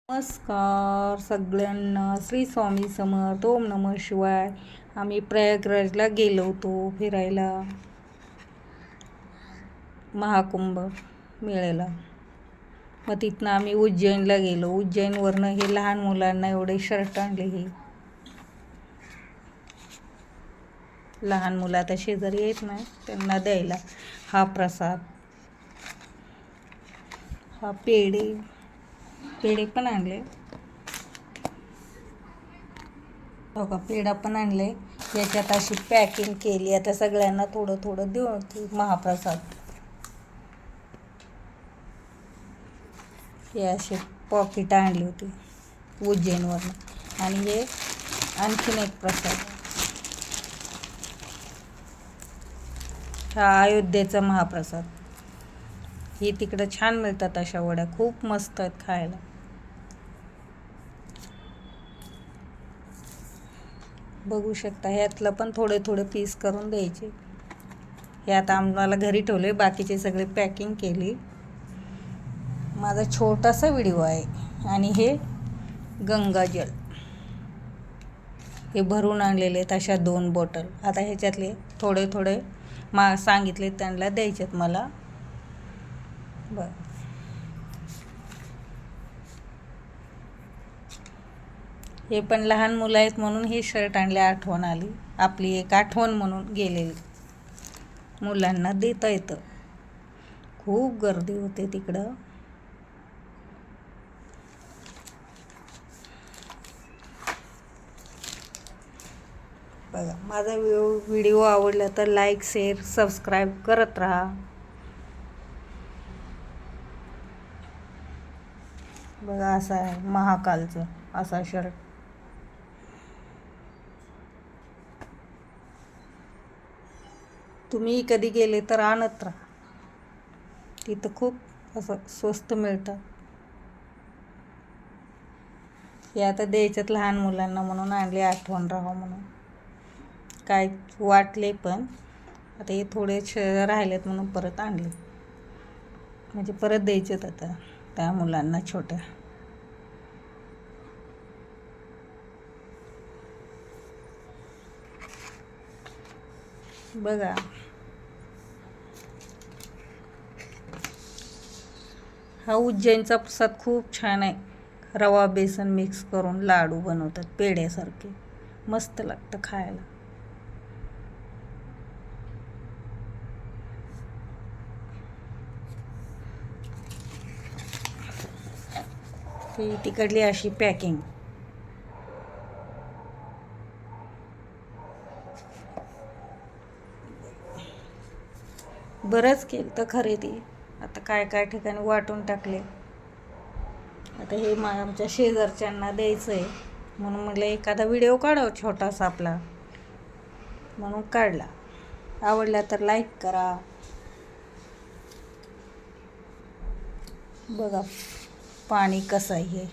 नमस्कार सगळ्यांना. श्री स्वामी समर्थ. ओम नमः शिवाय. आम्ही प्रयागराजला गेलो होतो फिरायला, महाकुंभ मेळ्याला. मग तिथनं आम्ही उज्जैनला गेलो. उज्जैनवरनं हे लहान मुलांना एवढे शर्ट आणले. हे लहान मुलं आता शेजारी येत नाही, त्यांना द्यायला. हा प्रसाद, हा पेढे पण आणले. बघा, पेढा पण आणले. याच्यात अशी पॅकिंग केली. आता सगळ्यांना थोडं थोडं देऊ महाप्रसाद. हे असे पॉकेट आणली होती उज्जैनवरनं. आणि हे आणखीन एक प्रसाद, हा अयोध्येचा महाप्रसाद. हे तिकडं छान मिळतात अशा वड्या, खूप मस्त आहेत खायला. बघू शकता, ह्यातलं पण थोडे थोडे पीस करून द्यायचे. हे आता आम्हाला घरी ठेवले, बाकीचे सगळे पॅकिंग केली. माझा छोटासा व्हिडिओ आहे. आणि हे गंगाजल, हे भरून आणलेले आहेत अशा 2 बॉटल. आता ह्याच्यातले थोडे थोडे सांगितले त्यांना द्यायचेत मला. बरं, हे पण लहान मुलं आहेत म्हणून हे शर्ट आणले. आठवण आली, आपली एक आठवण म्हणून गेलेली. मुलांना देता येतं. खूप गर्दी होते तिकडं. बघा, माझा व्हिडिओ आवडला तर लाईक, शेअर, सबस्क्राईब करत राहा. बघा, असं आहे महाकालचं असा शर्ट. तुम्ही कधी गेले तर आणत राहा. तिथं खूप असं स्वस्त मिळतं. हे आता द्यायच्यात लहान मुलांना म्हणून आणले, आठवण राहावं म्हणून. काय वाटले पण आता हे थोडे राहिलेत म्हणून परत आणले, म्हणजे परत द्यायचेत आता त्या मुलांना छोट्या. बघा, हा उज्जैनचा प्रसाद खूप छान आहे. रवा बेसन मिक्स करून लाडू बनवतात पेढ्यासारखे, मस्त लागतं खायला. ही तिकडली अशी पॅकिंग. बरंच केलं तर खरेदी. आता काय काय ठिकाणी वाटून टाकले. आता हे आमच्या शेजारच्यांना द्यायचं आहे म्हणून म्हटलं एखादा व्हिडिओ काढावं छोटासा आपला, म्हणून काढला. आवडला तर लाईक करा. बघा पाणी कसं आहे. हे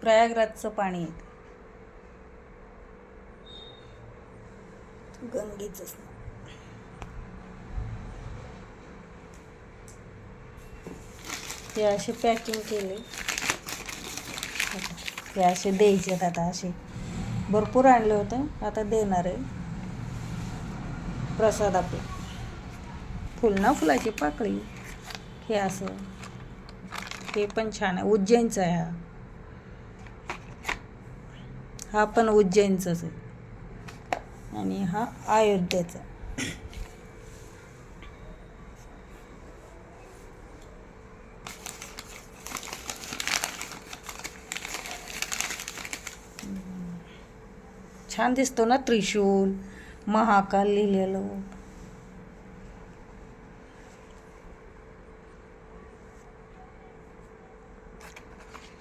प्रयागराजचं पाणी आहे, गंगेचंच. हे असे पॅकिंग केले. हे असे द्यायचे. आता असे भरपूर आणले होते, आता देणार आहे प्रसाद आपला. फुल ना, फुलाची पाकळी. हे असं, हे पण छान आहे. उज्जैनचा आहे हा पण उज्जैनचाच आहे. आणि हा अयोध्येचा. छान दिसतो ना, त्रिशूल, महाकाल लिहिलेलं.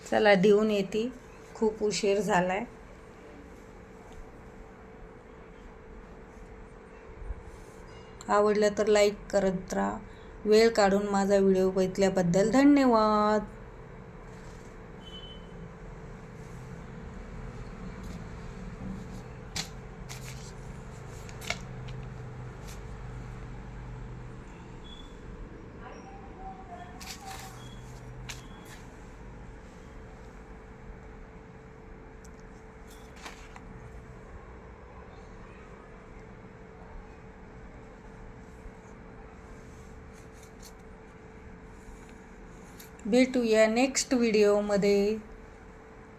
चला देऊन येते, खूप उशीर झालाय. आवडलं तर लाईक करत राहा. वेळ काढून माझा व्हिडिओ बघितल्याबद्दल धन्यवाद. भेटूया नेक्स्ट व्हिडिओमध्ये.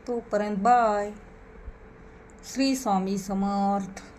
तोपर्यंत बाय. श्री स्वामी समर्थ.